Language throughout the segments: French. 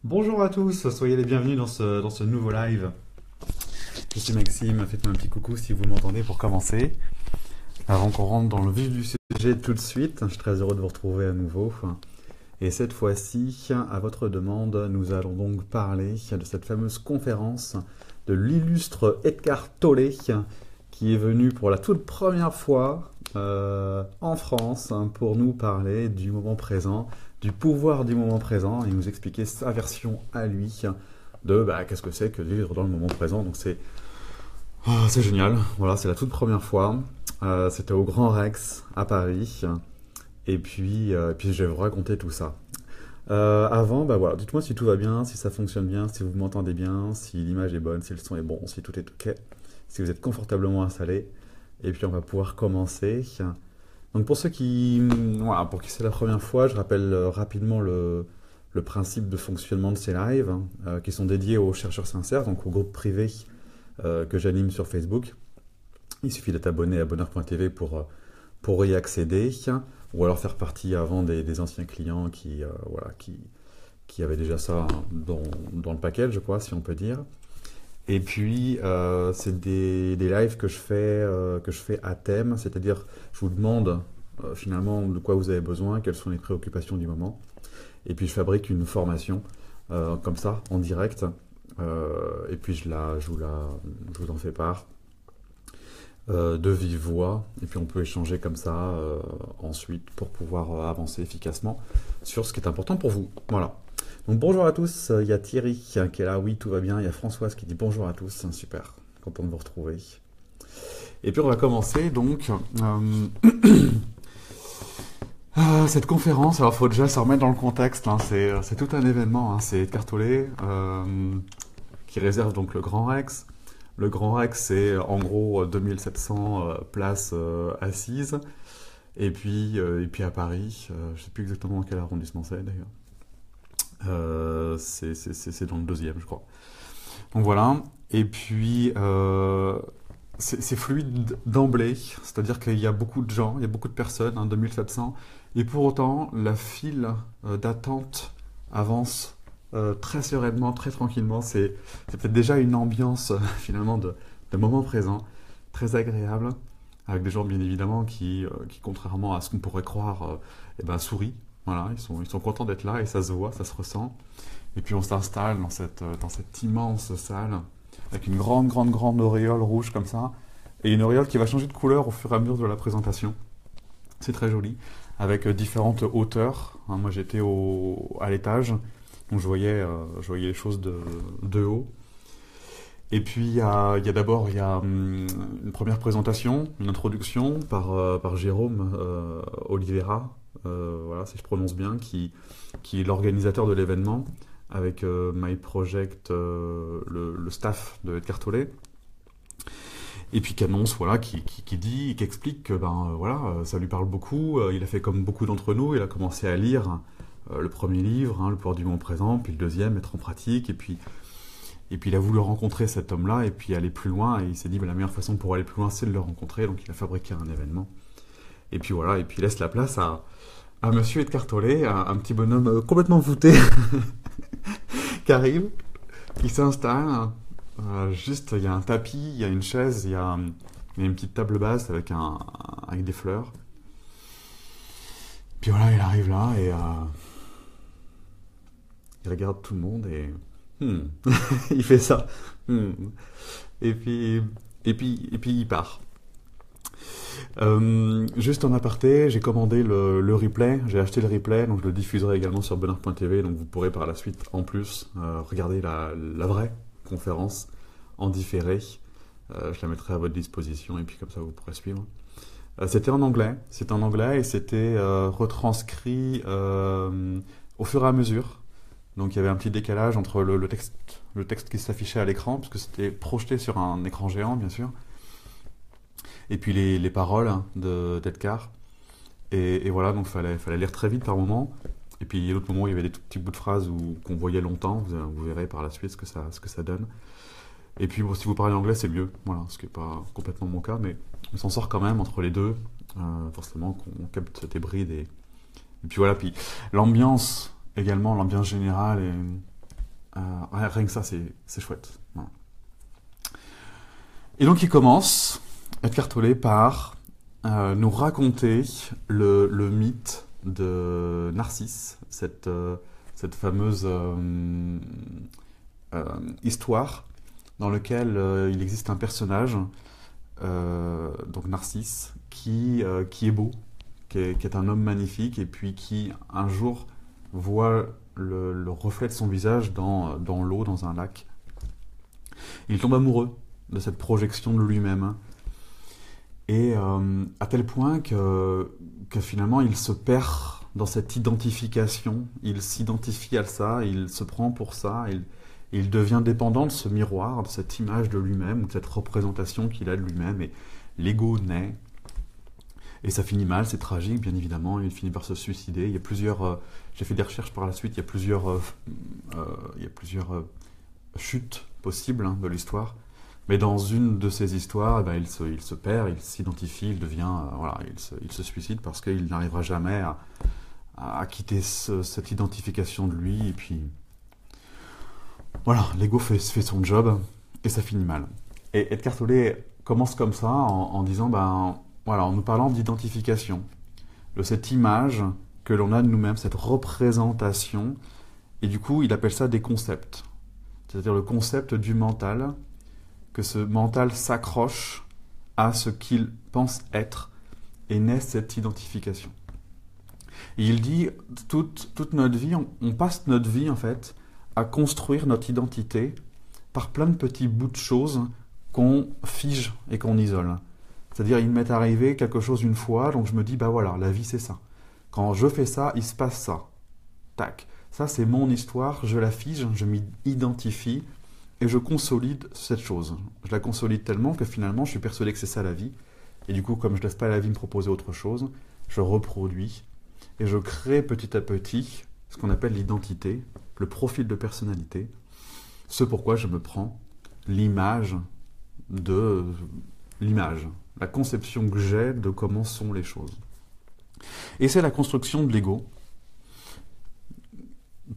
Bonjour à tous, soyez les bienvenus dans ce nouveau live. Je suis Maxime, faites-moi un petit coucou si vous m'entendez pour commencer. Avant qu'on rentre dans le vif du sujet tout de suite, je suis très heureux de vous retrouver à nouveau. Et cette fois-ci, à votre demande, nous allons donc parler de cette fameuse conférence de l'illustre Edgar Tolle, qui est venu pour la toute première fois en France pour nous parler du moment présent, du pouvoir du moment présent, et nous expliquer sa version à lui de qu'est-ce que c'est que de vivre dans le moment présent. Donc c'est génial, voilà, c'est la toute première fois. C'était au Grand Rex à Paris, et puis je vais vous raconter tout ça. Avant, voilà, dites-moi si tout va bien, si ça fonctionne bien, si vous m'entendez bien, si l'image est bonne, si le son est bon, si tout est ok, si vous êtes confortablement installé. Et puis on va pouvoir commencer. Donc pour ceux voilà, pour qui c'est la première fois, je rappelle rapidement le principe de fonctionnement de ces lives, qui sont dédiés aux chercheurs sincères, donc au groupe privé que j'anime sur Facebook. Il suffit d'être abonné à bonheur.tv pour y accéder, ou alors faire partie avant des anciens clients qui avaient déjà ça dans le package, je crois, si on peut dire. Et puis, c'est des lives que je fais à thème, c'est-à-dire je vous demande finalement de quoi vous avez besoin, quelles sont les préoccupations du moment. Et puis je fabrique une formation comme ça, en direct, et puis je vous en fais part de vive voix, et puis on peut échanger comme ça ensuite pour pouvoir avancer efficacement sur ce qui est important pour vous. Voilà. Donc bonjour à tous, il y a Thierry qui est là, oui tout va bien, il y a Françoise qui dit bonjour à tous, super, content de vous retrouver. Et puis on va commencer donc cette conférence. Alors il faut déjà se remettre dans le contexte, hein, c'est tout un événement, hein, c'est Edgar Tolle qui réserve donc le Grand Rex. Le Grand Rex, c'est en gros 2700 places assises. Et puis à Paris, je ne sais plus exactement dans quel arrondissement c'est d'ailleurs. C'est dans le deuxième, je crois. Donc voilà. Et puis, c'est fluide d'emblée. C'est-à-dire qu'il y a beaucoup de gens, il y a beaucoup de personnes, hein, 2700. Et pour autant, la file d'attente avance très sereinement, très tranquillement. C'est peut-être déjà une ambiance finalement de moment présent, très agréable, avec des gens bien évidemment qui contrairement à ce qu'on pourrait croire, sourient. Voilà, ils sont contents d'être là et ça se voit, ça se ressent. Et puis on s'installe dans cette immense salle avec une grande auréole rouge comme ça, et une auréole qui va changer de couleur au fur et à mesure de la présentation. C'est très joli, avec différentes hauteurs. Hein, moi j'étais à l'étage, donc je voyais les choses de haut. Et puis il y a d'abord une première présentation, une introduction par Jérôme Oliveira, voilà, si je prononce bien, qui est l'organisateur de l'événement, avec My Project, le staff de Edgar Tolle, et puis qui annonce, voilà, qui explique que voilà, ça lui parle beaucoup. Il a fait comme beaucoup d'entre nous, il a commencé à lire le premier livre, hein, Le pouvoir du moment présent, puis le deuxième, Mettre en pratique, et puis il a voulu rencontrer cet homme-là et puis aller plus loin, et il s'est dit la meilleure façon pour aller plus loin, c'est de le rencontrer, donc il a fabriqué un événement. Et puis voilà, et puis il laisse la place à monsieur Edgar Tolle, un petit bonhomme complètement voûté qui arrive, qui s'installe. Juste, il y a un tapis, il y a une chaise, il y a une petite table basse avec des fleurs. Puis voilà, il arrive là et il regarde tout le monde et il fait ça. Et puis il part. Juste en aparté, j'ai commandé le replay, j'ai acheté le replay, donc je le diffuserai également sur bonheur.tv, donc vous pourrez par la suite en plus regarder la vraie conférence en différé. Je la mettrai à votre disposition et puis comme ça vous pourrez suivre. C'était en anglais, et c'était retranscrit au fur et à mesure. Donc il y avait un petit décalage entre le texte qui s'affichait à l'écran, parce que c'était projeté sur un écran géant bien sûr, et puis les paroles d'Edgar. Et voilà, donc fallait lire très vite par moment. Et puis il y a d'autres moments où il y avait des tout petits bouts de phrases qu'on voyait longtemps, vous verrez par la suite ce que ça donne. Et puis bon, si vous parlez anglais, c'est mieux, voilà, ce qui n'est pas complètement mon cas, mais on s'en sort quand même entre les deux, forcément qu'on capte des brides. Et puis voilà, puis l'ambiance également, l'ambiance générale Rien que ça, c'est chouette. Voilà. Et donc il commence, Edgar Tolle, par nous raconter le mythe de Narcisse, cette fameuse histoire dans laquelle il existe un personnage, donc Narcisse, qui est beau, qui est un homme magnifique, et puis qui un jour voit le reflet de son visage dans l'eau, dans un lac. Il tombe amoureux de cette projection de lui-même. Et à tel point que finalement il se perd dans cette identification, il s'identifie à ça, il se prend pour ça, il devient dépendant de ce miroir, de cette image de lui-même, ou de cette représentation qu'il a de lui-même, et l'ego naît. Et ça finit mal, c'est tragique, bien évidemment, il finit par se suicider. Il y a plusieurs... j'ai fait des recherches par la suite, il y a plusieurs chutes possibles de l'histoire. Mais dans une de ces histoires, il se perd, il s'identifie, il devient... il se suicide parce qu'il n'arrivera jamais à quitter cette identification de lui. Et puis... Voilà, l'ego fait son job et ça finit mal. Et Edgar Tolle commence comme ça en disant... en nous parlant d'identification, de cette image que l'on a de nous-mêmes, cette représentation, et du coup, il appelle ça des concepts. C'est-à-dire le concept du mental, que ce mental s'accroche à ce qu'il pense être, et naît cette identification. Et il dit, toute notre vie, on passe notre vie, en fait, à construire notre identité par plein de petits bouts de choses qu'on fige et qu'on isole. C'est-à-dire, il m'est arrivé quelque chose une fois, donc je me dis, la vie c'est ça. Quand je fais ça, il se passe ça. Tac. Ça, c'est mon histoire, je la fige, je m'y identifie, et je consolide cette chose. Je la consolide tellement que finalement, je suis persuadé que c'est ça la vie. Et du coup, comme je ne laisse pas la vie me proposer autre chose, je reproduis, et je crée petit à petit ce qu'on appelle l'identité, le profil de personnalité, ce pourquoi je me prends l'image, la conception que j'ai de comment sont les choses. Et c'est la construction de l'ego,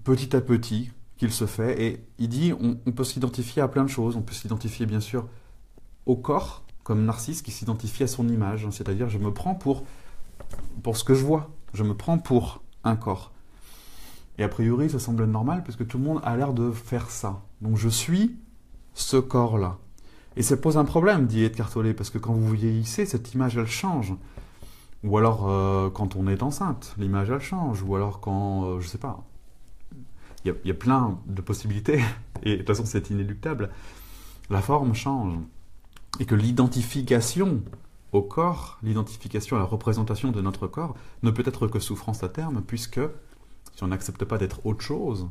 petit à petit, qu'il se fait. Et il dit, on peut s'identifier à plein de choses. On peut s'identifier, bien sûr, au corps, comme Narcisse qui s'identifie à son image. C'est-à-dire, je me prends pour ce que je vois. Je me prends pour un corps. Et a priori, ça semble normal, parce que tout le monde a l'air de faire ça. Donc, je suis ce corps-là. Et ça pose un problème, dit Edgar Tolle, parce que quand vous vieillissez, cette image, elle change. Ou alors, quand on est enceinte, l'image, elle change. Ou alors quand, je sais pas, il y a plein de possibilités. Et de toute façon, c'est inéluctable. La forme change. Et que l'identification au corps, l'identification à la représentation de notre corps, ne peut être que souffrance à terme, puisque si on n'accepte pas d'être autre chose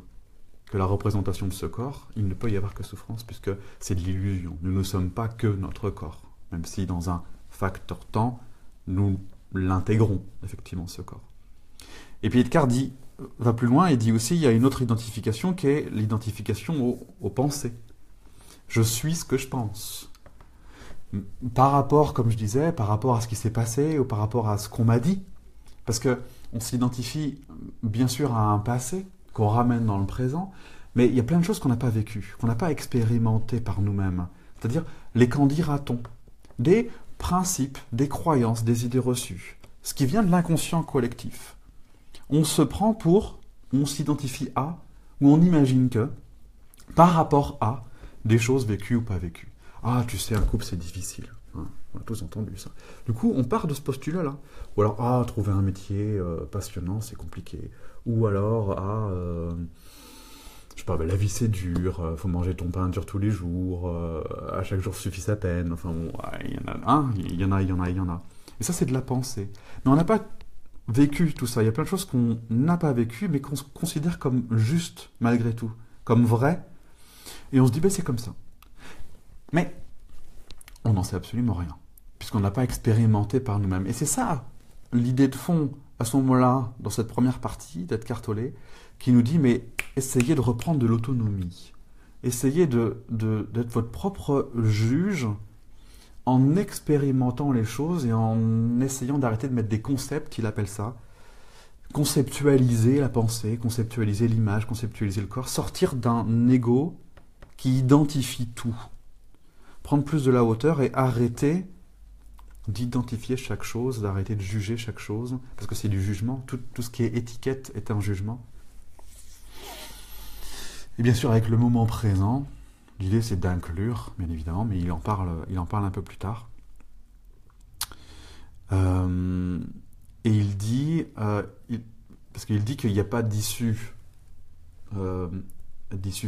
que la représentation de ce corps, il ne peut y avoir que souffrance, puisque c'est de l'illusion. Nous ne sommes pas que notre corps, même si dans un facteur temps, nous l'intégrons, effectivement, ce corps. Et puis Edgar va plus loin et dit aussi, il y a une autre identification qui est l'identification aux pensées. Je suis ce que je pense. Par rapport, comme je disais, par rapport à ce qui s'est passé ou par rapport à ce qu'on m'a dit. Parce qu'on s'identifie bien sûr à un passé qu'on ramène dans le présent, mais il y a plein de choses qu'on n'a pas vécues, qu'on n'a pas expérimentées par nous-mêmes. C'est-à-dire les qu'en dira-t-on, des principes, des croyances, des idées reçues, ce qui vient de l'inconscient collectif. On se prend on s'identifie à, ou on imagine que, par rapport à des choses vécues ou pas vécues. Ah, tu sais, un couple, c'est difficile. Hein, on a tous entendu ça. Du coup, on part de ce postulat-là. Ou alors, trouver un métier passionnant, c'est compliqué. Ou alors, je sais pas, la vie c'est dur, faut manger ton pain dur tous les jours, à chaque jour suffit sa peine. Enfin, il y en a. Et ça, c'est de la pensée. Mais on n'a pas vécu tout ça. Il y a plein de choses qu'on n'a pas vécues, mais qu'on considère comme justes, malgré tout, comme vraies. Et on se dit, c'est comme ça. Mais on n'en sait absolument rien, puisqu'on n'a pas expérimenté par nous-mêmes. Et c'est ça, l'idée de fond, à ce moment-là, dans cette première partie d'Edgar Tolle, qui nous dit, mais essayez de reprendre de l'autonomie. Essayez d'être votre propre juge en expérimentant les choses et en essayant d'arrêter de mettre des concepts, il appelle ça, conceptualiser la pensée, conceptualiser l'image, conceptualiser le corps, sortir d'un ego qui identifie tout. Prendre plus de la hauteur et arrêter d'identifier chaque chose, d'arrêter de juger chaque chose, parce que c'est du jugement. Tout ce qui est étiquette est un jugement. Et bien sûr, avec le moment présent, l'idée c'est d'inclure, bien évidemment, mais il en parle un peu plus tard. Et il dit, parce qu'il dit qu'il n'y a pas d'issue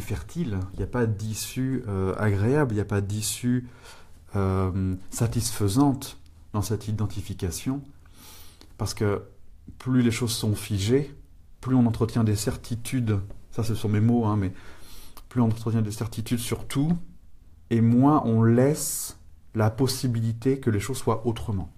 fertile, il n'y a pas d'issue agréable, il n'y a pas d'issue satisfaisante dans cette identification, parce que plus les choses sont figées, plus on entretient des certitudes, ça ce sont mes mots, hein, mais plus on entretient des certitudes sur tout, et moins on laisse la possibilité que les choses soient autrement.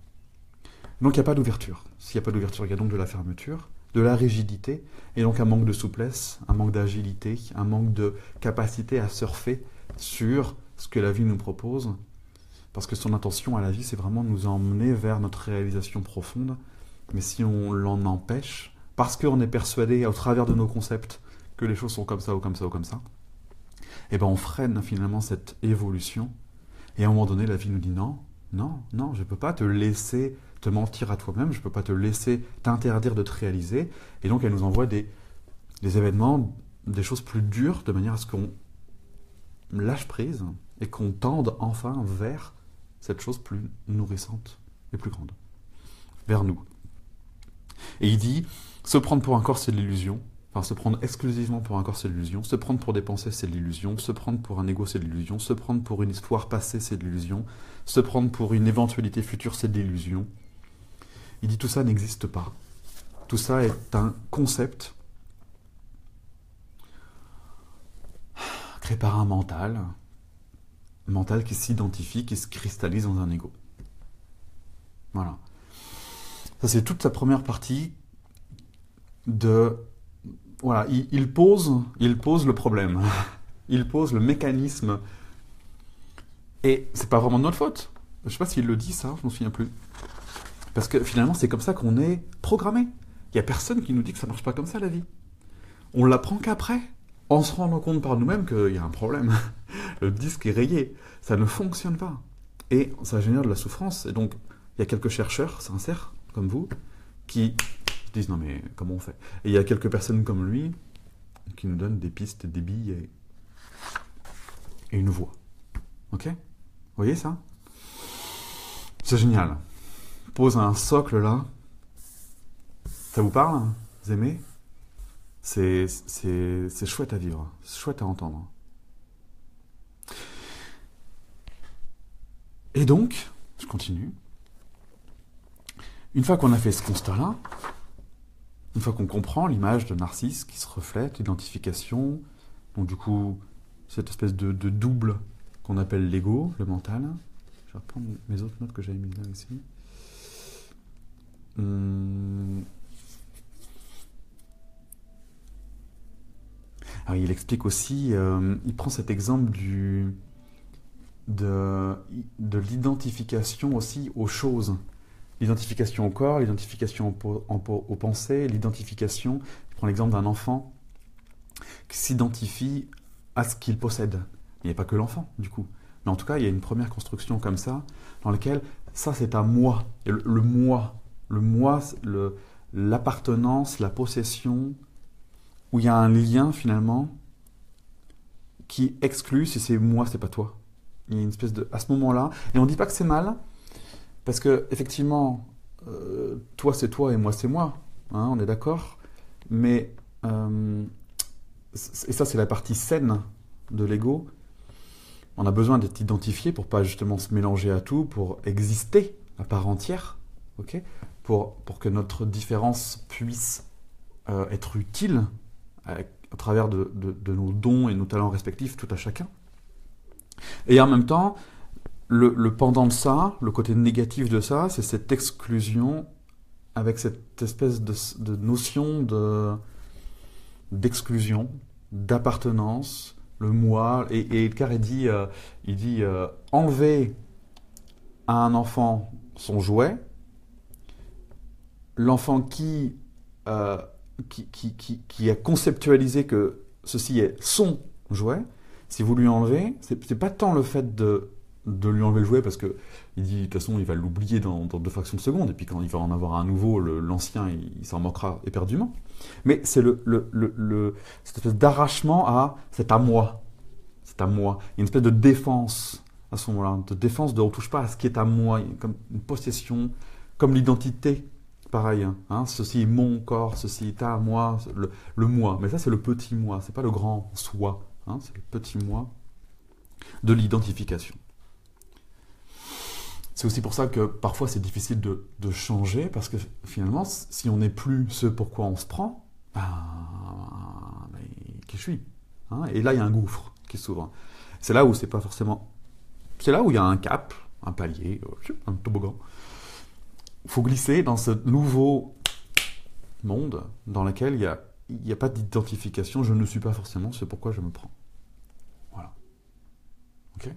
Donc il n'y a pas d'ouverture. S'il n'y a pas d'ouverture, il y a donc de la fermeture, de la rigidité, et donc un manque de souplesse, un manque d'agilité, un manque de capacité à surfer sur ce que la vie nous propose, parce que son intention à la vie, c'est vraiment de nous emmener vers notre réalisation profonde, mais si on l'en empêche, parce qu'on est persuadé, au travers de nos concepts, que les choses sont comme ça, ou comme ça, ou comme ça, et ben on freine finalement cette évolution, et à un moment donné, la vie nous dit non, non, non, je ne peux pas te laisser te mentir à toi-même, je ne peux pas te laisser t'interdire de te réaliser. Et donc elle nous envoie des événements, des choses plus dures, de manière à ce qu'on lâche prise et qu'on tende enfin vers cette chose plus nourrissante et plus grande, vers nous. Et il dit, se prendre pour un corps, c'est de l'illusion. Enfin, se prendre exclusivement pour un corps, c'est de l'illusion. Se prendre pour des pensées, c'est de l'illusion. Se prendre pour un ego, c'est de l'illusion. Se prendre pour une histoire passée, c'est de l'illusion. Se prendre pour une éventualité future, c'est de l'illusion. Il dit tout ça n'existe pas. Tout ça est un concept créé par un mental qui s'identifie, qui se cristallise dans un ego. Voilà. Ça, c'est toute sa première partie de... Voilà, il pose le problème. Il pose le mécanisme. Et c'est pas vraiment de notre faute. Je sais pas s'il le dit, ça, je m'en souviens plus. Parce que finalement, c'est comme ça qu'on est programmé. Il n'y a personne qui nous dit que ça ne marche pas comme ça, la vie. On l'apprend qu'après, en se rendant compte par nous-mêmes qu'il y a un problème. Le disque est rayé. Ça ne fonctionne pas. Et ça génère de la souffrance. Et donc, il y a quelques chercheurs sincères, comme vous, qui disent non mais comment on fait? Et il y a quelques personnes comme lui qui nous donnent des pistes, des billes et une voix. Ok? Vous voyez ça? C'est génial. Pose un socle là. Ça vous parle? Vous aimez? C'est chouette à vivre, c'est chouette à entendre. Et donc, je continue. Une fois qu'on a fait ce constat-là, une fois qu'on comprend l'image de Narcisse qui se reflète, l'identification, donc du coup, cette espèce de double qu'on appelle l'ego, le mental. Je vais reprendre mes autres notes que j'avais mises là ici. Alors, il explique aussi, il prend cet exemple de l'identification aussi aux choses. L'identification au corps, l'identification aux pensées, l'identification, je prends l'exemple d'un enfant qui s'identifie à ce qu'il possède. Il n'y a pas que l'enfant, du coup. Mais en tout cas, il y a une première construction comme ça, dans laquelle ça c'est un moi. Et le moi, l'appartenance, la possession, où il y a un lien finalement qui exclut si c'est moi, c'est pas toi. Il y a une espèce de... À ce moment-là, et on ne dit pas que c'est mal, parce que effectivement, toi c'est toi et moi c'est moi, hein, on est d'accord, mais et ça c'est la partie saine de l'ego. On a besoin d'être identifié pour pas justement se mélanger à tout, pour exister à part entière, ok, pour que notre différence puisse être utile à travers de nos dons et nos talents respectifs, tout à chacun. Et en même temps, le pendant de ça, le côté négatif de ça, c'est cette exclusion avec cette espèce de notion d'exclusion, d'appartenance, le moi. Et Edgar, il dit enlever à un enfant son jouet, l'enfant qui euh, qui a conceptualisé que ceci est son jouet, si vous lui enlevez, c'est pas tant le fait de lui enlever le jouet parce que il dit de toute façon il va l'oublier dans 2 fractions de seconde et puis quand il va en avoir un nouveau, l'ancien il s'en moquera éperdument. Mais c'est cette espèce d'arrachement à c'est à moi, c'est à moi. Il y a une espèce de défense à ce moment-là, de défense de on touche pas à ce qui est à moi, comme une possession, comme l'identité. Pareil, hein, ceci est mon corps, ceci est à moi, le moi. Mais ça, c'est le petit moi, c'est pas le grand soi, hein, c'est le petit moi de l'identification. C'est aussi pour ça que parfois c'est difficile de changer, parce que finalement, si on n'est plus ce pourquoi on se prend, qui je suis, hein, et là, il y a un gouffre qui s'ouvre. C'est là où c'est pas forcément... C'est là où il y a un cap, un palier, un toboggan. Il faut glisser dans ce nouveau monde dans lequel il n'y a pas d'identification. Je ne suis pas forcément ce pourquoi je me prends. Voilà. Ok ?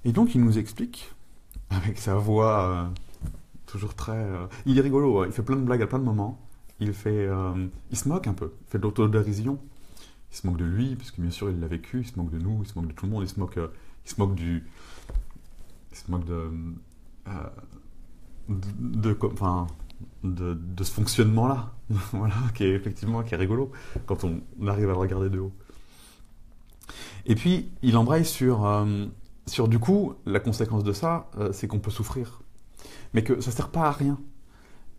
Et donc il nous explique, avec sa voix toujours très... il est rigolo, il fait plein de blagues à plein de moments. Il se moque un peu, il fait de l'autodérision. Il se moque de lui, puisque bien sûr il l'a vécu, il se moque de nous, il se moque de tout le monde, il se moque de ce fonctionnement-là, voilà, qui est rigolo, quand on arrive à le regarder de haut. Et puis, il embraye sur du coup, la conséquence de ça, c'est qu'on peut souffrir. Mais que ça ne sert pas à rien.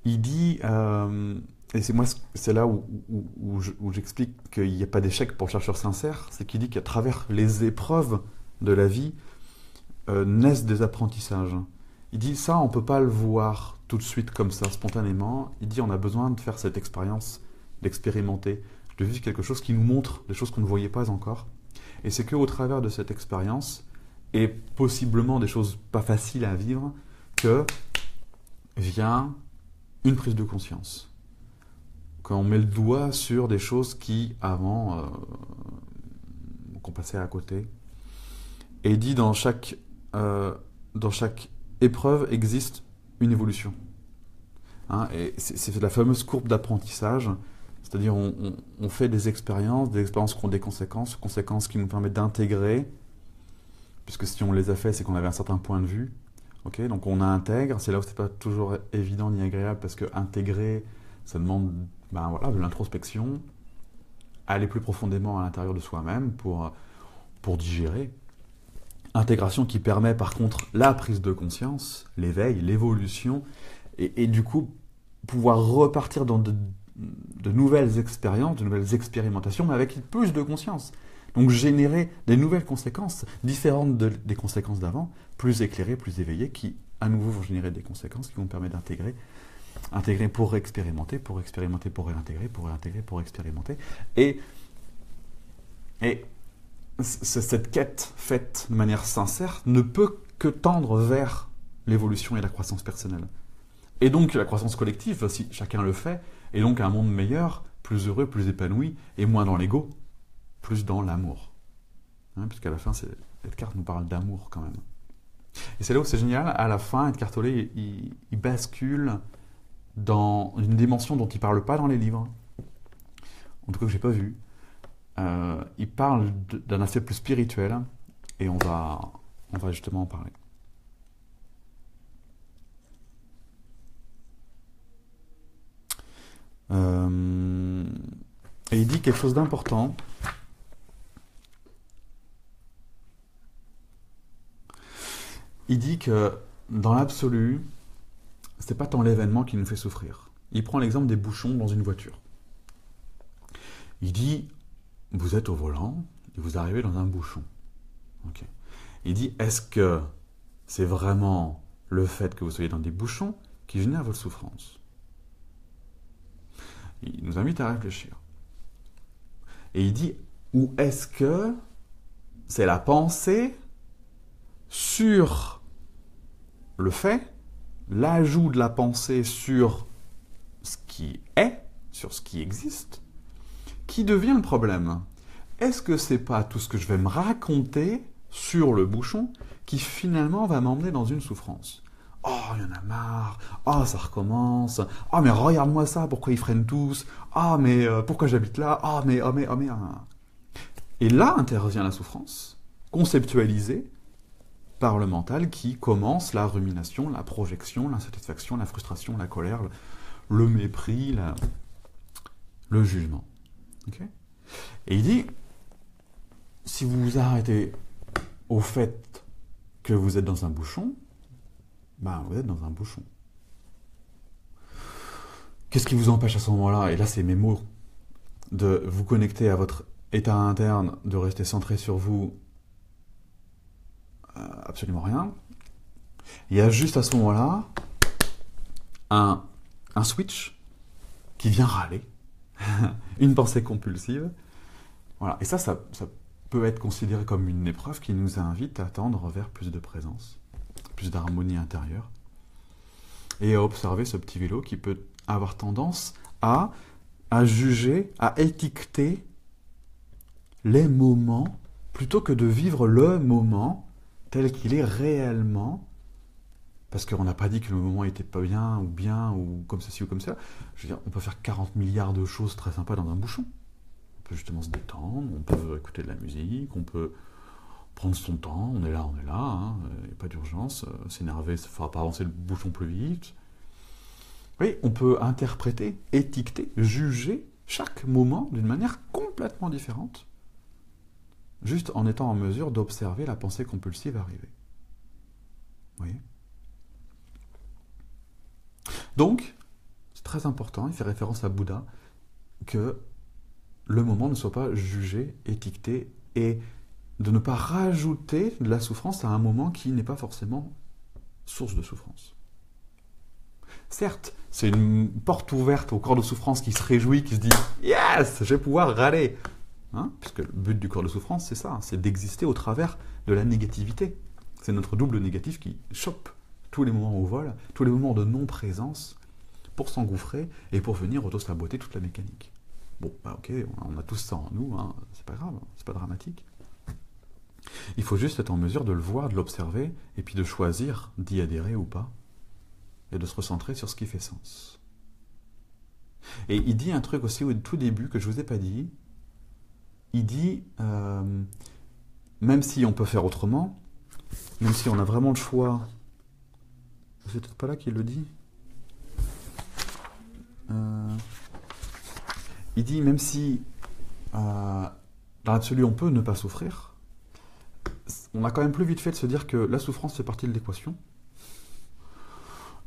Il dit... et c'est là où j'explique qu'il n'y a pas d'échec pour le chercheur sincère, c'est qu'il dit qu'à travers les épreuves de la vie naissent des apprentissages. Il dit ça, on ne peut pas le voir tout de suite comme ça, spontanément. Il dit on a besoin de faire cette expérience, d'expérimenter, de vivre quelque chose qui nous montre des choses qu'on ne voyait pas encore. Et c'est qu'au travers de cette expérience, et possiblement des choses pas faciles à vivre, que vient une prise de conscience. Quand on met le doigt sur des choses qui, avant, qu'on passait à côté. Et il dit dans chaque épreuve existe une évolution. Hein, et c'est la fameuse courbe d'apprentissage, c'est-à-dire on fait des expériences qui ont des conséquences qui nous permettent d'intégrer, puisque si on les a fait, c'est qu'on avait un certain point de vue. Okay, donc on intègre, c'est là où c'est pas toujours évident ni agréable, parce que intégrer, ça demande de l'introspection, aller plus profondément à l'intérieur de soi-même pour digérer. Intégration qui permet par contre la prise de conscience, l'éveil, l'évolution, et du coup pouvoir repartir dans de nouvelles expériences, de nouvelles expérimentations, mais avec plus de conscience. Donc générer des nouvelles conséquences, différentes des conséquences d'avant, plus éclairées, plus éveillées, qui à nouveau vont générer des conséquences qui vont permettre d'intégrer, intégrer pour expérimenter, pour réintégrer, pour expérimenter. Et cette quête faite de manière sincère ne peut que tendre vers l'évolution et la croissance personnelle. Et donc la croissance collective, si chacun le fait, et donc un monde meilleur, plus heureux, plus épanoui, et moins dans l'ego, plus dans l'amour. Hein, puisqu'à la fin, Eckhart nous parle d'amour quand même. Et c'est là où c'est génial, à la fin, Eckhart Tolle, il bascule dans une dimension dont il ne parle pas dans les livres, en tout cas que je n'ai pas vu. Il parle d'un aspect plus spirituel, et on va justement en parler. Et il dit quelque chose d'important. Il dit que dans l'absolu, c'est pas tant l'événement qui nous fait souffrir. Il prend l'exemple des bouchons dans une voiture. Il dit, vous êtes au volant et vous arrivez dans un bouchon. Okay. Il dit, est-ce que c'est vraiment le fait que vous soyez dans des bouchons qui génère votre souffrance? Il nous invite à réfléchir. Et il dit, ou est-ce que c'est la pensée sur le fait, l'ajout de la pensée sur ce qui est, sur ce qui existe, qui devient le problème? est-ce que c'est pas tout ce que je vais me raconter sur le bouchon qui finalement va m'emmener dans une souffrance? Oh, il y en a marre. Oh, ça recommence. Oh, mais regarde-moi ça, pourquoi ils freinent tous? Ah, mais pourquoi j'habite là? Ah, mais, oh, mais, oh, mais. Ah. Et là intervient la souffrance, conceptualisée par le mental qui commence la rumination, la projection, l'insatisfaction, la frustration, la colère, le mépris, le jugement. Okay. Et il dit, si vous vous arrêtez au fait que vous êtes dans un bouchon, ben vous êtes dans un bouchon. Qu'est-ce qui vous empêche à ce moment-là, et là c'est mes mots, de vous connecter à votre état interne, de rester centré sur vous? Absolument rien. Il y a juste à ce moment-là un switch qui vient râler, une pensée compulsive. Voilà. Et ça peut être considéré comme une épreuve qui nous invite à tendre vers plus de présence, plus d'harmonie intérieure, et à observer ce petit vélo qui peut avoir tendance à juger, à étiqueter les moments, plutôt que de vivre le moment tel qu'il est réellement, parce qu'on n'a pas dit que le moment était pas bien, ou comme ceci ou comme ça. Je veux dire, on peut faire 40 milliards de choses très sympas dans un bouchon. On peut justement se détendre, on peut écouter de la musique, on peut prendre son temps, on est là, hein, il n'y a pas d'urgence, s'énerver, ça ne fera pas avancer le bouchon plus vite. Oui, on peut interpréter, étiqueter, juger chaque moment d'une manière complètement différente, juste en étant en mesure d'observer la pensée compulsive arriver. Vous voyez ? Donc, c'est très important, il fait référence à Bouddha, que le moment ne soit pas jugé, étiqueté, et de ne pas rajouter de la souffrance à un moment qui n'est pas forcément source de souffrance. Certes, c'est une porte ouverte au corps de souffrance qui se réjouit, qui se dit « Yes, je vais pouvoir râler !» Puisque le but du corps de souffrance, c'est ça, c'est d'exister au travers de la négativité. C'est notre double négatif qui chope tous les moments au vol, tous les moments de non-présence, pour s'engouffrer et pour venir auto-saboter toute la mécanique. Bon, bah ok, on a tous ça en nous, hein, c'est pas grave, c'est pas dramatique. Il faut juste être en mesure de le voir, de l'observer, et puis de choisir d'y adhérer ou pas, et de se recentrer sur ce qui fait sens. Et il dit un truc aussi au tout début que je ne vous ai pas dit. Il dit, même si on peut faire autrement, même si on a vraiment le choix, c'est peut-être pas là qu'il le dit. Il dit, même si dans l'absolu on peut ne pas souffrir, on a quand même plus vite fait de se dire que la souffrance fait partie de l'équation,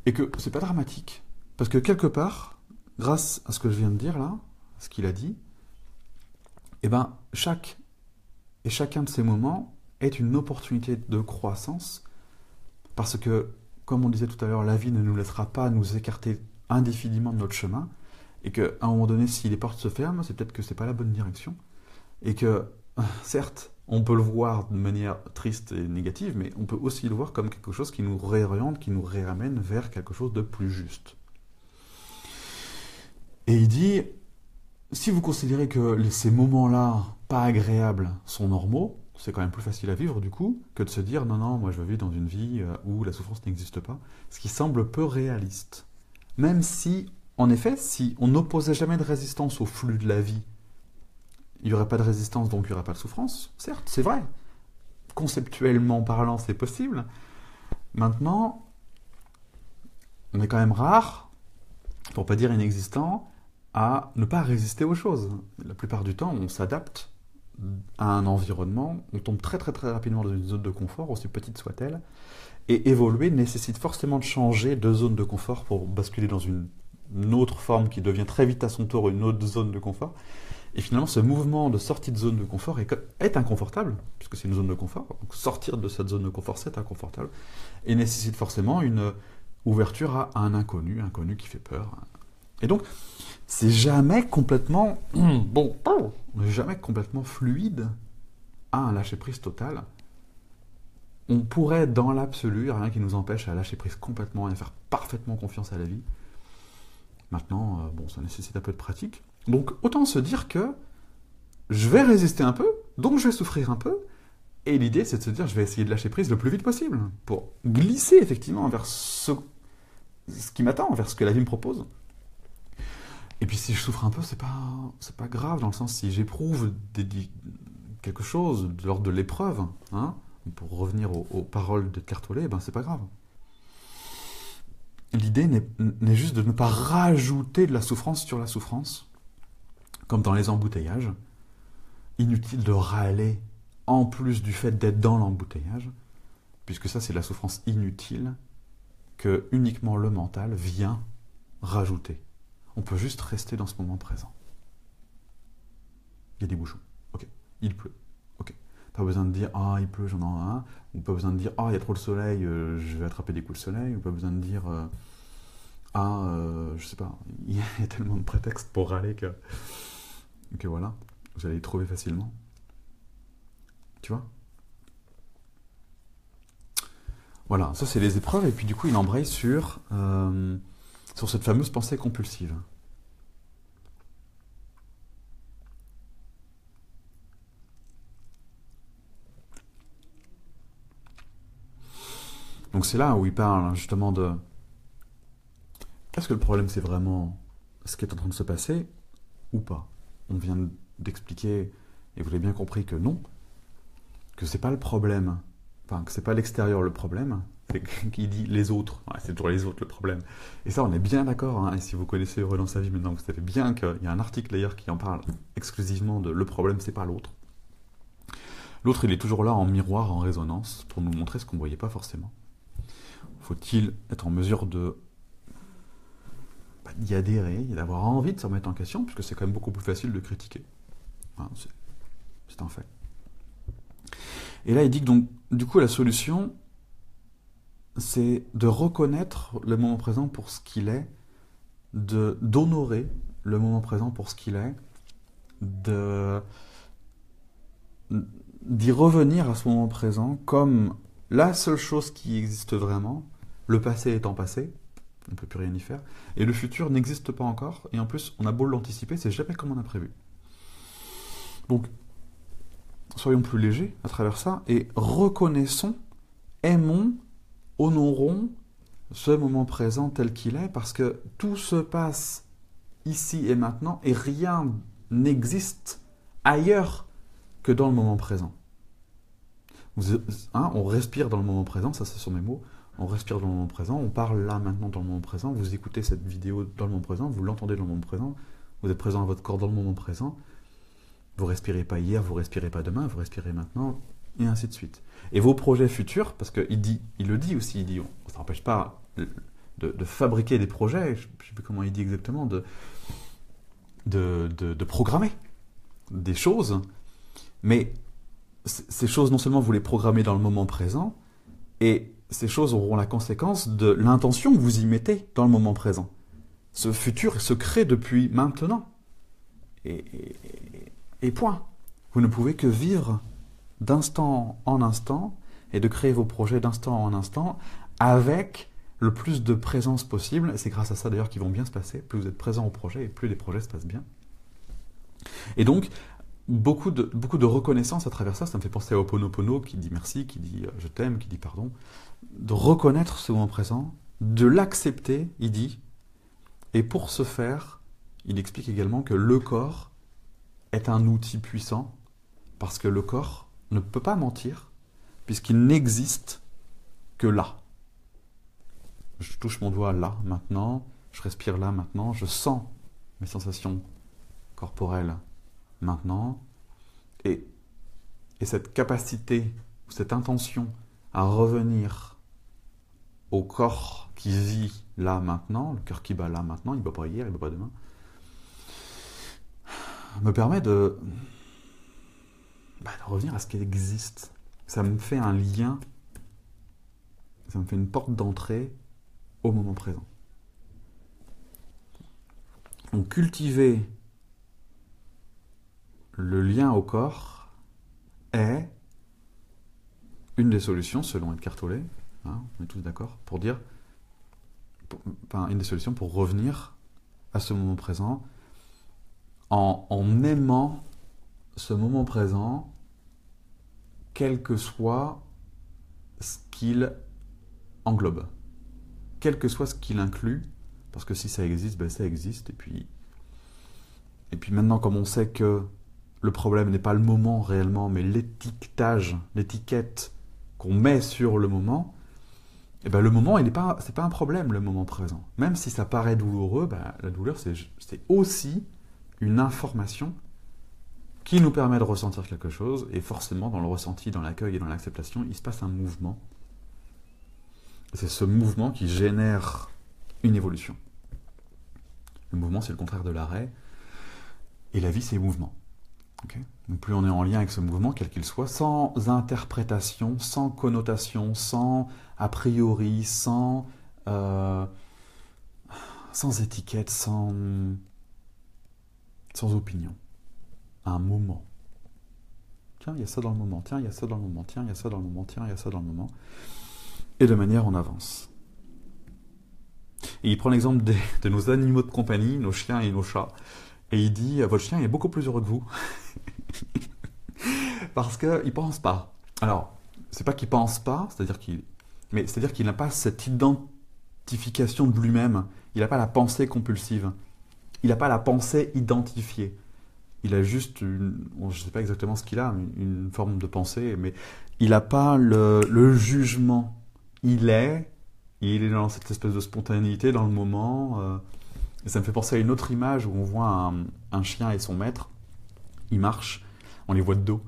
et que c'est pas dramatique, parce que quelque part, grâce à ce que je viens de dire là, ce qu'il a dit, eh ben, chaque et chacun de ces moments est une opportunité de croissance, parce que, comme on disait tout à l'heure, la vie ne nous laissera pas nous écarter indéfiniment de notre chemin, et qu'à un moment donné, si les portes se ferment, c'est peut-être que c'est pas la bonne direction, et que, certes, on peut le voir de manière triste et négative, mais on peut aussi le voir comme quelque chose qui nous réoriente, qui nous réamène vers quelque chose de plus juste. Et il dit, si vous considérez que ces moments-là, pas agréables, sont normaux, c'est quand même plus facile à vivre du coup, que de se dire, non, moi je veux vivre dans une vie où la souffrance n'existe pas, ce qui semble peu réaliste. Même si, en effet, si on n'opposait jamais de résistance au flux de la vie, il n'y aurait pas de résistance, donc il n'y aurait pas de souffrance. Certes, c'est vrai. Conceptuellement parlant, c'est possible. Maintenant, on est quand même rare, pour ne pas dire inexistant, à ne pas résister aux choses. La plupart du temps, on s'adapte à un environnement, on tombe très très très rapidement dans une zone de confort, aussi petite soit-elle, et évoluer nécessite forcément de changer de zone de confort pour basculer dans une autre forme qui devient très vite à son tour une autre zone de confort. Et finalement, ce mouvement de sortie de zone de confort est inconfortable, puisque c'est une zone de confort. Donc sortir de cette zone de confort, c'est inconfortable, et nécessite forcément une ouverture à un inconnu qui fait peur. Et donc, c'est jamais complètement jamais complètement fluide à un lâcher-prise total. On pourrait, dans l'absolu, il n'y a rien qui nous empêche à lâcher prise complètement et à faire parfaitement confiance à la vie. Maintenant, ça nécessite un peu de pratique. Donc, autant se dire que je vais résister un peu, donc je vais souffrir un peu. Et l'idée, c'est de se dire, je vais essayer de lâcher prise le plus vite possible pour glisser effectivement vers ce qui m'attend, vers ce que la vie me propose. Et puis si je souffre un peu, c'est pas grave, dans le sens si j'éprouve quelque chose de l'ordre de l'épreuve, hein, pour revenir aux paroles de Cartollet, ben c'est pas grave. L'idée n'est juste de ne pas rajouter de la souffrance sur la souffrance, comme dans les embouteillages. Inutile de râler en plus du fait d'être dans l'embouteillage, puisque ça c'est la souffrance inutile que uniquement le mental vient rajouter. On peut juste rester dans ce moment présent. Il y a des bouchons. Ok. Il pleut. Ok. Pas besoin de dire ah il pleut, j'en ai un. Ou pas besoin de dire ah il y a trop de soleil, je vais attraper des coups de soleil. Ou pas besoin de dire je sais pas. Il y a tellement de prétextes pour râler que voilà, vous allez les trouver facilement. Tu vois? Voilà, ça c'est les épreuves, et puis du coup il embraye sur cette fameuse pensée compulsive. Donc c'est là où il parle justement de... Est-ce que le problème c'est vraiment ce qui est en train de se passer ou pas? On vient d'expliquer, et vous l'avez bien compris que non, que c'est pas le problème, enfin que c'est pas l'extérieur le problème, c'est qu'il dit les autres, ouais, c'est toujours les autres le problème. Et ça on est bien d'accord, hein, et si vous connaissez Heureux dans sa vie maintenant, vous savez bien qu'il y a un article d'ailleurs qui en parle exclusivement de le problème c'est pas l'autre. L'autre il est toujours là en miroir, en résonance, pour nous montrer ce qu'on ne voyait pas forcément. Faut-il être en mesure d'y adhérer, d'avoir envie de se remettre en question, puisque c'est quand même beaucoup plus facile de critiquer. Hein, c'est un fait. Et là, il dit que donc, du coup, la solution, c'est de reconnaître le moment présent pour ce qu'il est, d'honorer le moment présent pour ce qu'il est, d'y revenir à ce moment présent comme la seule chose qui existe vraiment, le passé étant passé, on ne peut plus rien y faire, et le futur n'existe pas encore, et en plus, on a beau l'anticiper, c'est jamais comme on a prévu. Donc, soyons plus légers à travers ça, et reconnaissons, aimons, honorons ce moment présent tel qu'il est, parce que tout se passe ici et maintenant, et rien n'existe ailleurs que dans le moment présent. On respire dans le moment présent, ça ce sont mes mots, on respire dans le moment présent, on parle là maintenant dans le moment présent, vous écoutez cette vidéo dans le moment présent, vous l'entendez dans le moment présent, vous êtes présent à votre corps dans le moment présent, vous respirez pas hier, vous respirez pas demain, vous respirez maintenant, et ainsi de suite. Et vos projets futurs, parce qu'il le dit aussi, il dit, on ne s'empêche pas de fabriquer des projets, je ne sais plus comment il dit exactement, de programmer des choses, mais ces choses, non seulement vous les programmez dans le moment présent, et ces choses auront la conséquence de l'intention que vous y mettez dans le moment présent. Ce futur se crée depuis maintenant. Et point. Vous ne pouvez que vivre d'instant en instant et de créer vos projets d'instant en instant avec le plus de présence possible. C'est grâce à ça d'ailleurs qu'ils vont bien se passer. Plus vous êtes présent au projet et plus les projets se passent bien. Et donc, beaucoup de reconnaissance à travers ça. Ça me fait penser à Ho'oponopono qui dit merci, qui dit je t'aime, qui dit pardon. De reconnaître ce moment présent, de l'accepter, il dit. Et pour ce faire, il explique également que le corps est un outil puissant parce que le corps ne peut pas mentir puisqu'il n'existe que là. Je touche mon doigt là, maintenant, je respire là, maintenant, je sens mes sensations corporelles maintenant, et cette capacité, cette intention à revenir au corps qui vit là maintenant, le cœur qui bat là maintenant, il ne bat pas hier, il ne bat pas demain, me permet de revenir à ce qui existe. Ça me fait un lien, ça me fait une porte d'entrée au moment présent. Donc cultiver le lien au corps est une des solutions, selon Edgar Tolle, hein, on est tous d'accord, pour dire, une des solutions pour revenir à ce moment présent en aimant ce moment présent, quel que soit ce qu'il englobe, quel que soit ce qu'il inclut, parce que si ça existe, ben ça existe, et puis maintenant, comme on sait que le problème n'est pas le moment réellement, mais l'étiquetage, l'étiquette qu'on met sur le moment, et ben le moment, c'est pas un problème, le moment présent. Même si ça paraît douloureux, ben la douleur, c'est aussi une information qui nous permet de ressentir quelque chose, et forcément, dans le ressenti, dans l'accueil et dans l'acceptation, il se passe un mouvement. C'est ce mouvement qui génère une évolution. Le mouvement, c'est le contraire de l'arrêt, et la vie, c'est le mouvement. Okay. Donc plus on est en lien avec ce mouvement, quel qu'il soit, sans interprétation, sans connotation, sans a priori, sans étiquette, sans opinion. Un moment. Tiens, il y a ça dans le moment, tiens, il y a ça dans le moment, tiens, il y a ça dans le moment, tiens, il y a ça dans le moment. Et de manière, on avance. Et il prend l'exemple de nos animaux de compagnie, nos chiens et nos chats, et il dit, votre chien est beaucoup plus heureux que vous. Parce qu'il pense pas. Alors, c'est pas qu'il pense pas, c'est-à-dire qu'il n'a pas cette identification de lui-même. Il n'a pas la pensée compulsive. Il n'a pas la pensée identifiée. Il a juste je ne sais pas exactement ce qu'il a, une forme de pensée, mais il n'a pas le jugement. Il est dans cette espèce de spontanéité dans le moment. Et ça me fait penser à une autre image où on voit un chien et son maître. Ils marchent, on les voit de dos.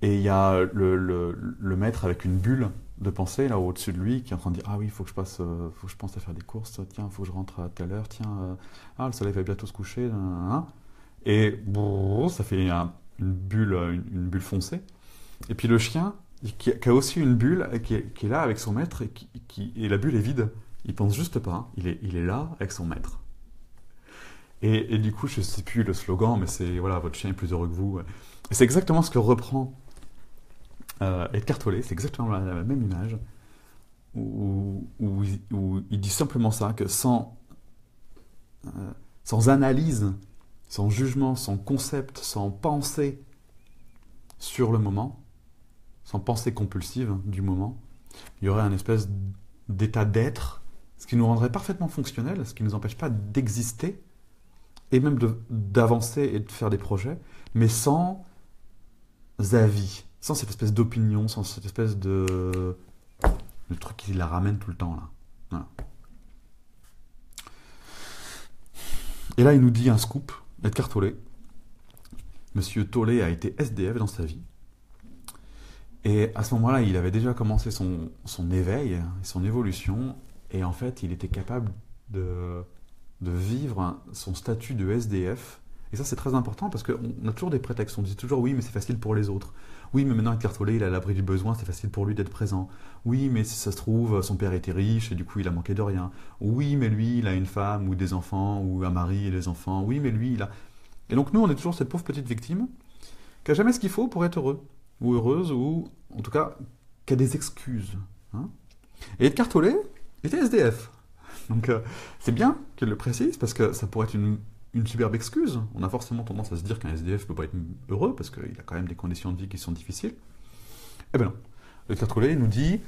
Et il y a le maître avec une bulle de pensée là au-dessus de lui qui est en train de dire ah oui, faut que je pense à faire des courses, tiens, faut que je rentre à telle heure, tiens, le soleil va bientôt se coucher, et brrr, ça fait une bulle foncée. Et puis le chien qui a aussi une bulle qui est là avec son maître et la bulle est vide. Il pense juste pas, il est là avec son maître. Et du coup, je sais plus le slogan, mais c'est voilà, votre chien est plus heureux que vous. Et c'est exactement ce que reprend Eckhart Tolle, c'est exactement la même image, où il dit simplement ça, que sans analyse, sans jugement, sans concept, sans pensée sur le moment, sans pensée compulsive du moment, il y aurait un espèce d'état d'être, ce qui nous rendrait parfaitement fonctionnels, ce qui ne nous empêche pas d'exister, et même d'avancer et de faire des projets, mais sans avis, sans cette espèce d'opinion, sans cette espèce de truc qui la ramène tout le temps là. Voilà. Et là, il nous dit un scoop, Eckhart Tolle. Monsieur Tolle a été SDF dans sa vie. Et à ce moment-là, il avait déjà commencé son éveil, son évolution, et en fait, il était capable de vivre son statut de SDF. Et ça, c'est très important parce qu'on a toujours des prétextes. On dit toujours oui, mais c'est facile pour les autres. Oui, mais maintenant, Eckhart Tolle, il est à l'abri du besoin, c'est facile pour lui d'être présent. Oui, mais si ça se trouve, son père était riche et du coup, il a manqué de rien. Oui, mais lui, il a une femme ou des enfants, ou un mari et des enfants. Oui, mais lui, il a... Et donc, nous, on est toujours cette pauvre petite victime qui n'a jamais ce qu'il faut pour être heureux, ou heureuse, ou en tout cas, qui a des excuses. Hein. Et Eckhart Tolle était SDF. Donc, c'est bien qu'elle le précise parce que ça pourrait être une superbe excuse. On a forcément tendance à se dire qu'un SDF ne peut pas être heureux parce qu'il a quand même des conditions de vie qui sont difficiles. Eh ben non. Eckhart Tolle nous dit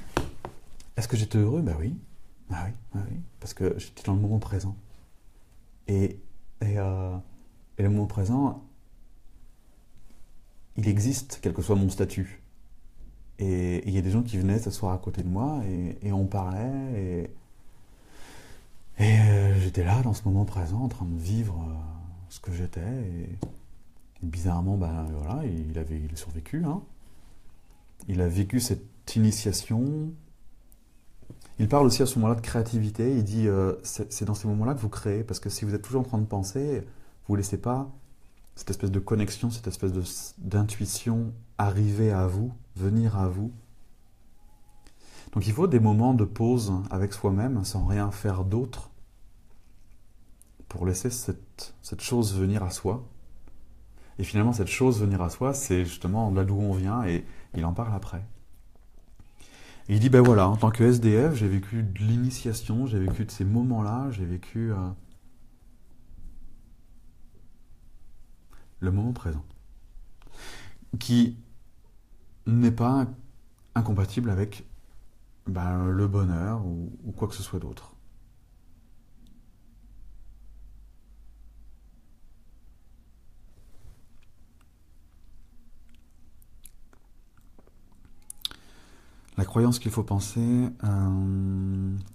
est-ce que j'étais heureux? Ben oui. Ah oui, ah oui. Parce que j'étais dans le moment présent. Et le moment présent, il existe, quel que soit mon statut. Et il y a des gens qui venaient s'asseoir à côté de moi et on parlait et j'étais là, dans ce moment présent, en train de vivre ce que j'étais. Et bizarrement, ben voilà, il a survécu. Hein. Il a vécu cette initiation. Il parle aussi à ce moment-là de créativité. Il dit c'est dans ces moments-là que vous créez. Parce que si vous êtes toujours en train de penser, vous ne laissez pas cette espèce de connexion, cette espèce d'intuition arriver à vous, venir à vous. Donc il faut des moments de pause avec soi-même, sans rien faire d'autre, pour laisser cette chose venir à soi. Et finalement, cette chose venir à soi, c'est justement là d'où on vient, et il en parle après. Et il dit, ben voilà, en tant que SDF, j'ai vécu de l'initiation, j'ai vécu de ces moments-là, j'ai vécu le moment présent. qui n'est pas incompatible avec le bonheur ou quoi que ce soit d'autre. La croyance qu'il faut penser,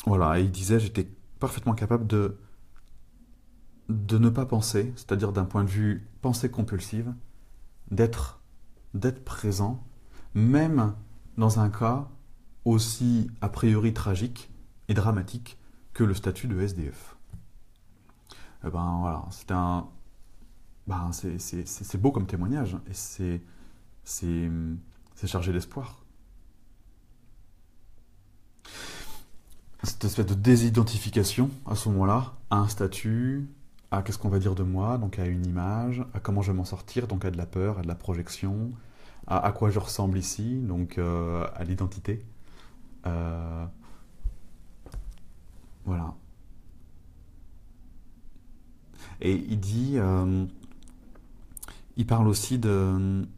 voilà, il disait j'étais parfaitement capable de ne pas penser, c'est-à-dire d'un point de vue pensée compulsive, d'être présent, même dans un cas aussi a priori tragique et dramatique que le statut de SDF. Eh ben voilà, c'est beau comme témoignage et c'est chargé d'espoir. Cette espèce de désidentification à ce moment-là, à un statut, à qu'est-ce qu'on va dire de moi, donc à une image, à comment je vais m'en sortir, donc à de la peur, à de la projection, à quoi je ressemble ici, donc à l'identité. Voilà. Et il dit, il parle aussi de,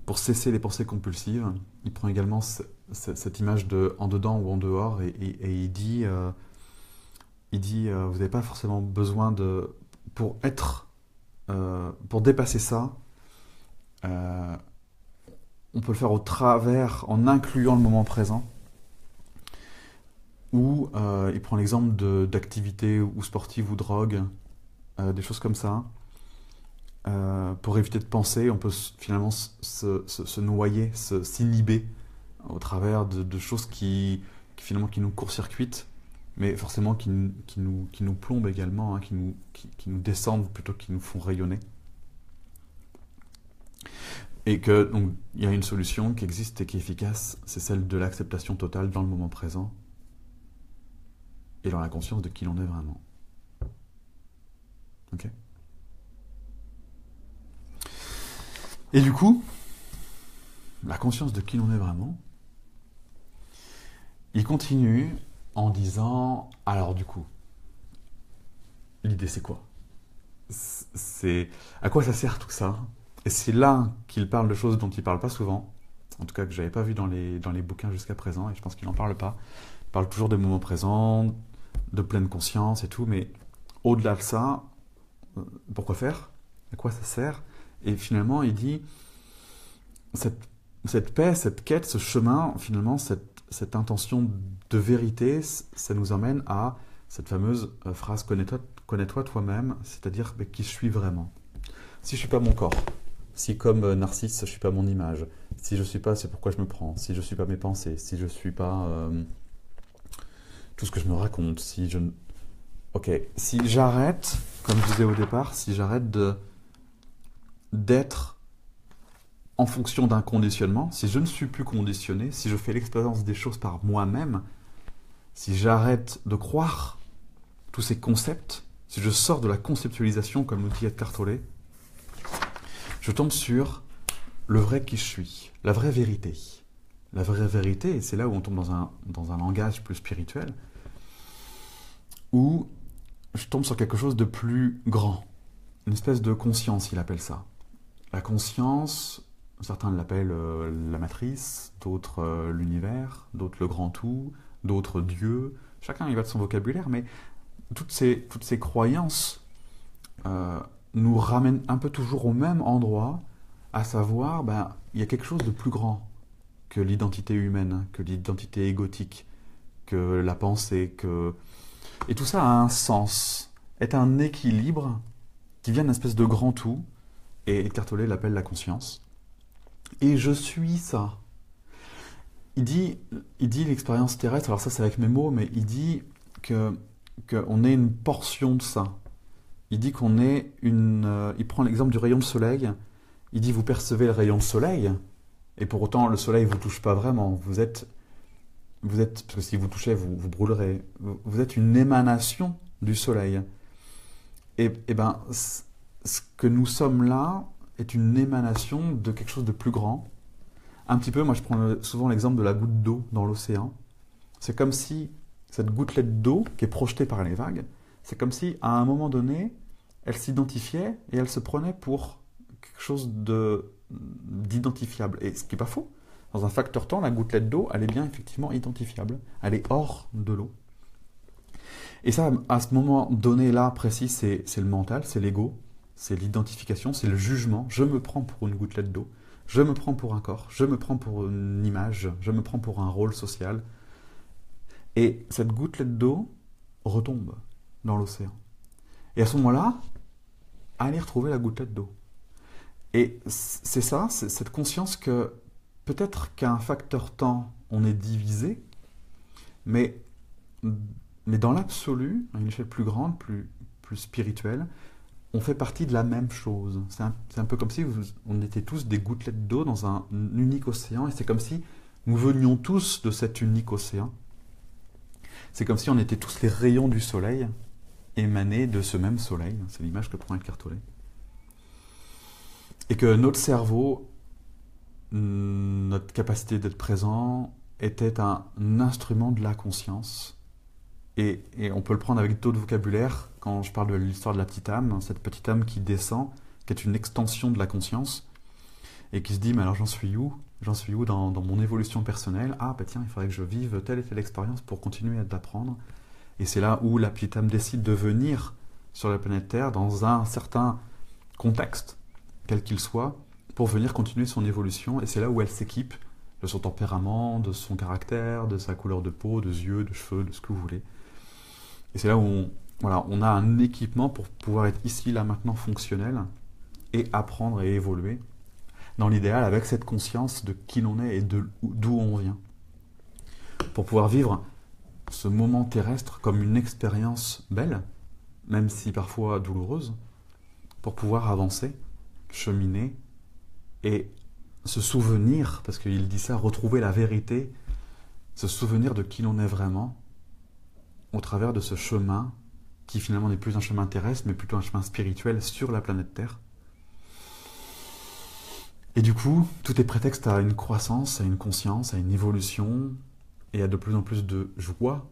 pour cesser les pensées compulsives, il prend également cette image de en dedans ou en dehors et il dit, vous n'avez pas forcément besoin de, pour dépasser ça, on peut le faire au travers, en incluant le moment présent. Ou il prend l'exemple d'activités ou sportives ou drogue, des choses comme ça. Pour éviter de penser, on peut finalement se noyer, s'inhiber au travers de choses qui finalement qui nous court-circuitent, mais forcément qui nous plombent également, hein, qui nous descendent plutôt que qui nous font rayonner. Et que donc il y a une solution qui existe et qui est efficace, c'est celle de l'acceptation totale dans le moment présent et dans la conscience de qui l'on est vraiment. Ok ? Et du coup, la conscience de qui l'on est vraiment, il continue en disant, alors du coup, l'idée c'est quoi ? C'est à quoi ça sert tout ça ? Et c'est là qu'il parle de choses dont il ne parle pas souvent, en tout cas que je n'avais pas vu dans les bouquins jusqu'à présent, et je pense qu'il n'en parle pas. Il parle toujours des moments présents, de pleine conscience et tout, mais au-delà de ça, pourquoi faire ? À quoi ça sert ? Et finalement, il dit, cette paix, cette quête, ce chemin, finalement, cette intention de vérité, ça nous emmène à cette fameuse phrase connais-toi toi-même, c'est-à-dire qui je suis vraiment. Si je ne suis pas mon corps, si comme Narcisse, je ne suis pas mon image, si je ne suis pas, c'est pourquoi je me prends, si je ne suis pas mes pensées, si je ne suis pas tout ce que je me raconte, si je... Ok, si j'arrête, comme je disais au départ, si j'arrête d'être en fonction d'un conditionnement, si je ne suis plus conditionné, si je fais l'expérience des choses par moi-même, si j'arrête de croire tous ces concepts, si je sors de la conceptualisation, comme nous dit Eckhart Tolle, je tombe sur le vrai qui je suis, la vraie vérité. La vraie vérité, et c'est là où on tombe dans un langage plus spirituel, où je tombe sur quelque chose de plus grand, une espèce de conscience, il appelle ça. La conscience, certains l'appellent la matrice, d'autres l'univers, d'autres le grand tout, d'autres Dieu. Chacun y va de son vocabulaire, mais toutes ces croyances nous ramènent un peu toujours au même endroit, à savoir, il y a quelque chose de plus grand que l'identité humaine, que l'identité égotique, que la pensée, et tout ça a un sens, est un équilibre qui vient d'une espèce de grand tout, et Eckhart Tolle l'appelle la conscience. Et je suis ça. Il dit l'expérience terrestre, alors ça c'est avec mes mots, mais il dit qu'on est une portion de ça. Il dit qu'on est il prend l'exemple du rayon de soleil, il dit vous percevez le rayon de soleil, et pour autant le soleil ne vous touche pas vraiment, vous êtes, parce que si vous touchez, vous brûlerez, vous êtes une émanation du soleil. Et ce que nous sommes là est une émanation de quelque chose de plus grand. Un petit peu, moi je prends souvent l'exemple de la goutte d'eau dans l'océan. C'est comme si cette gouttelette d'eau qui est projetée par les vagues, c'est comme si à un moment donné, elle s'identifiait et elle se prenait pour quelque chose d'identifiable. Et ce qui n'est pas faux. Dans un facteur temps, la gouttelette d'eau, elle est bien effectivement identifiable. Elle est hors de l'eau. Et ça, à ce moment donné-là, précis, c'est le mental, c'est l'ego, c'est l'identification, c'est le jugement. Je me prends pour une gouttelette d'eau, je me prends pour un corps, je me prends pour une image, je me prends pour un rôle social. Et cette gouttelette d'eau retombe dans l'océan. Et à ce moment-là, allez retrouver la gouttelette d'eau. Et c'est ça, c'est cette conscience que peut-être qu'à un facteur temps, on est divisé, mais dans l'absolu, à une échelle plus grande, plus spirituelle, on fait partie de la même chose. C'est un peu comme si on était tous des gouttelettes d'eau dans un unique océan, et c'est comme si nous venions tous de cet unique océan. C'est comme si on était tous les rayons du soleil émanés de ce même soleil. C'est l'image que prend Eckhart Tolle. Et que notre cerveau, notre capacité d'être présent, était un instrument de la conscience. Et on peut le prendre avec d'autres vocabulaires. Quand je parle de l'histoire de la petite âme, cette petite âme qui descend, qui est une extension de la conscience, et qui se dit, mais alors j'en suis où? J'en suis où dans mon évolution personnelle? Ah, bah tiens, il faudrait que je vive telle et telle expérience pour continuer à l'apprendre. Et c'est là où la petite âme décide de venir sur la planète Terre dans un certain contexte, quel qu'il soit, pour venir continuer son évolution. Et c'est là où elle s'équipe de son tempérament, de son caractère, de sa couleur de peau, de yeux, de cheveux, de ce que vous voulez. Et c'est là où on a un équipement pour pouvoir être ici, là, maintenant, fonctionnel, et apprendre et évoluer, dans l'idéal, avec cette conscience de qui l'on est et d'où on vient. Pour pouvoir vivre ce moment terrestre comme une expérience belle, même si parfois douloureuse, pour pouvoir avancer, cheminer, et se souvenir, parce qu'il dit ça, retrouver la vérité, se souvenir de qui l'on est vraiment, au travers de ce chemin, qui finalement n'est plus un chemin terrestre, mais plutôt un chemin spirituel sur la planète Terre. Et du coup, tout est prétexte à une croissance, à une conscience, à une évolution, et à de plus en plus de joie,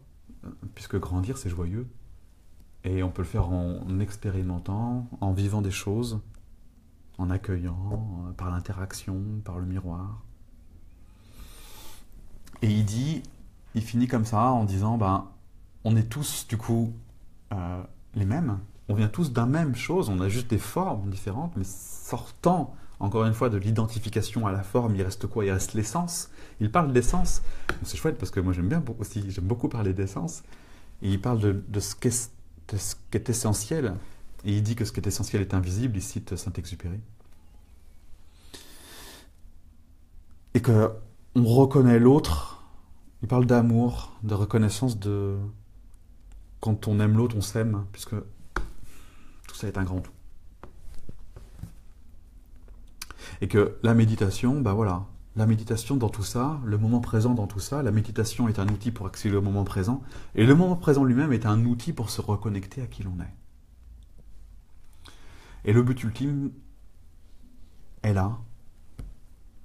puisque grandir, c'est joyeux. Et on peut le faire en expérimentant, en vivant des choses, en accueillant, par l'interaction, par le miroir. Et il finit comme ça, en disant, on est tous, du coup, les mêmes. On vient tous d'un même chose, on a juste des formes différentes, mais sortant, encore une fois, de l'identification à la forme, il reste quoi? Il reste l'essence. Il parle d'essence. C'est chouette, parce que moi j'aime beaucoup parler d'essence. Et il parle de ce qu'est essentiel. Et il dit que ce qui est essentiel est invisible, il cite Saint-Exupéry. Et qu'on reconnaît l'autre. Il parle d'amour, de reconnaissance de... Quand on aime l'autre, on s'aime, puisque tout ça est un grand tout. Et que la méditation, la méditation dans tout ça, le moment présent dans tout ça, la méditation est un outil pour accéder au moment présent, et le moment présent lui-même est un outil pour se reconnecter à qui l'on est. Et le but ultime est là,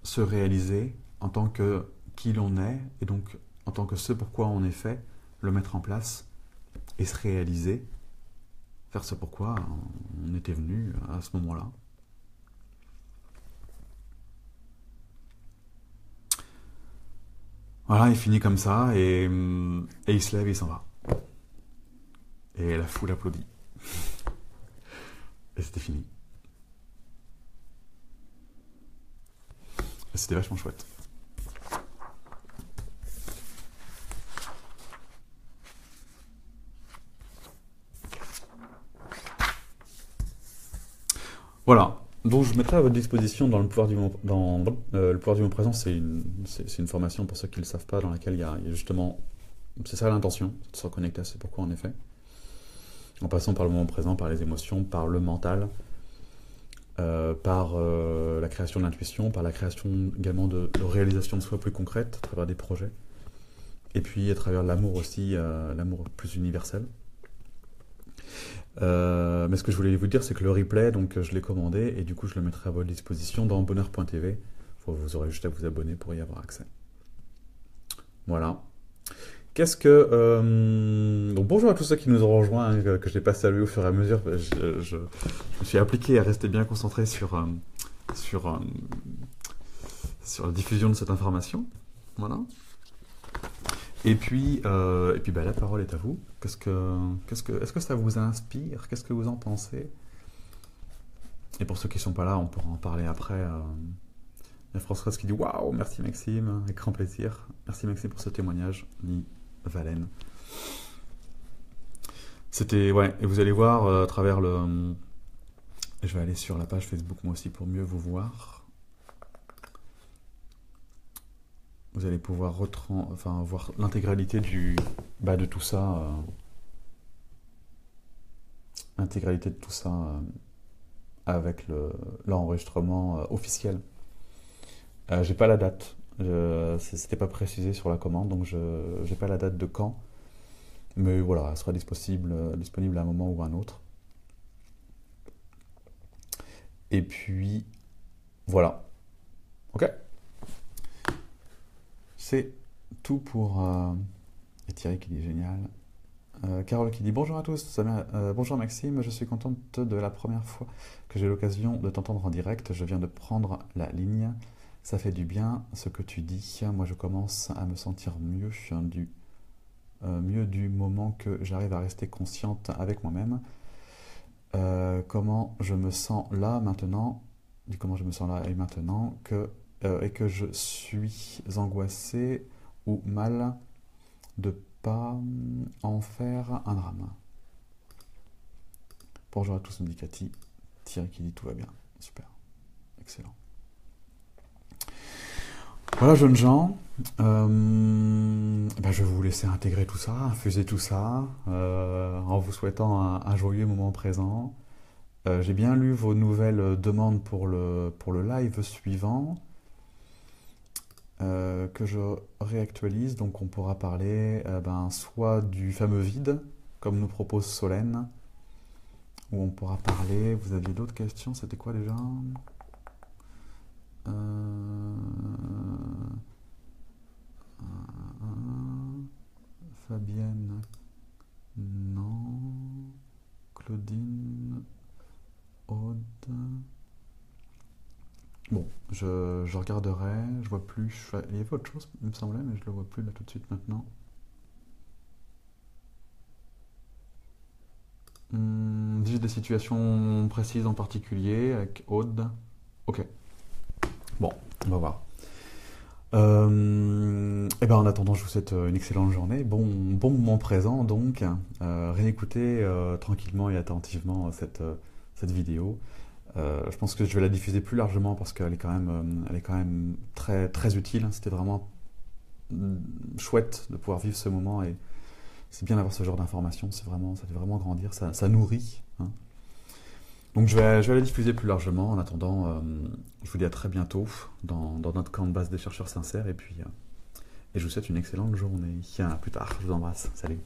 se réaliser en tant que qui l'on est, et donc en tant que ce pourquoi on est fait, le mettre en place, et se réaliser, faire ce pourquoi on était venu à ce moment-là. Voilà, il finit comme ça, et il se lève et il s'en va. Et la foule applaudit. Et c'était fini. Et c'était vachement chouette. Voilà. Donc je mettrai à votre disposition dans le pouvoir du moment, le pouvoir du moment présent, c'est une formation pour ceux qui ne le savent pas, dans laquelle il y a justement, c'est ça l'intention, de se reconnecter à ce pourquoi en effet, en passant par le moment présent, par les émotions, par le mental, par la création de l'intuition, par la création également de réalisation de soi plus concrète, à travers des projets, et puis à travers l'amour aussi, l'amour plus universel. Mais ce que je voulais vous dire, c'est que le replay, donc je l'ai commandé et du coup je le mettrai à votre disposition dans bonheur.tv. Vous aurez juste à vous abonner pour y avoir accès. Voilà. Donc bonjour à tous ceux qui nous ont rejoints, que je n'ai pas salué au fur et à mesure. Je me suis appliqué à rester bien concentré sur sur la diffusion de cette information. Voilà. Et puis bah, la parole est à vous. Est-ce que ça vous inspire? Qu'est-ce que vous en pensez? Et pour ceux qui ne sont pas là, on pourra en parler après. Il y a Françoise qui dit waouh, merci Maxime, avec grand plaisir. Merci Maxime pour ce témoignage, dit Valène. C'était, ouais, et vous allez voir à travers le. Je vais aller sur la page Facebook moi aussi pour mieux vous voir. Vous allez pouvoir voir l'intégralité de tout ça. L'intégralité de tout ça avec l'enregistrement officiel. J'ai pas la date. C'était pas précisé sur la commande, donc je n'ai pas la date de quand. Mais voilà, elle sera disponible à un moment ou à un autre. Et puis, voilà. Ok. C'est tout pour... Et Thierry qui dit génial. Carole qui dit bonjour à tous. Bonjour Maxime, je suis contente de la première fois que j'ai l'occasion de t'entendre en direct. Je viens de prendre la ligne. Ça fait du bien ce que tu dis. Moi, je commence à me sentir mieux du moment que j'arrive à rester consciente avec moi-même. Comment je me sens là maintenant, comment je me sens là et maintenant et que je suis angoissée ou mal de pas en faire un drame. Bonjour à tous, me dit Cathy. Thierry qui dit tout va bien. Super. Excellent. Voilà, jeunes gens, je vais vous laisser intégrer tout ça, infuser tout ça, en vous souhaitant un joyeux moment présent. J'ai bien lu vos nouvelles demandes pour le live suivant, que je réactualise, donc on pourra parler soit du fameux vide, comme nous propose Solène, ou on pourra parler, vous aviez d'autres questions, c'était quoi déjà ? Fabienne, non. Claudine, Aude. Bon, je regarderai, je vois plus. Il y avait autre chose, il me semblait, mais je le vois plus là tout de suite maintenant. Dis des situations précises en particulier avec Aude. Ok. Bon, on va voir. En attendant, je vous souhaite une excellente journée. Bon moment présent, donc. Réécoutez tranquillement et attentivement cette vidéo. Je pense que je vais la diffuser plus largement parce qu'elle est quand même très, très utile. C'était vraiment chouette de pouvoir vivre ce moment et c'est bien d'avoir ce genre d'informations. Ça fait vraiment grandir, ça nourrit. Hein. Donc je vais la diffuser plus largement. En attendant, je vous dis à très bientôt dans notre camp de base des chercheurs sincères et je vous souhaite une excellente journée. À plus tard, je vous embrasse. Salut.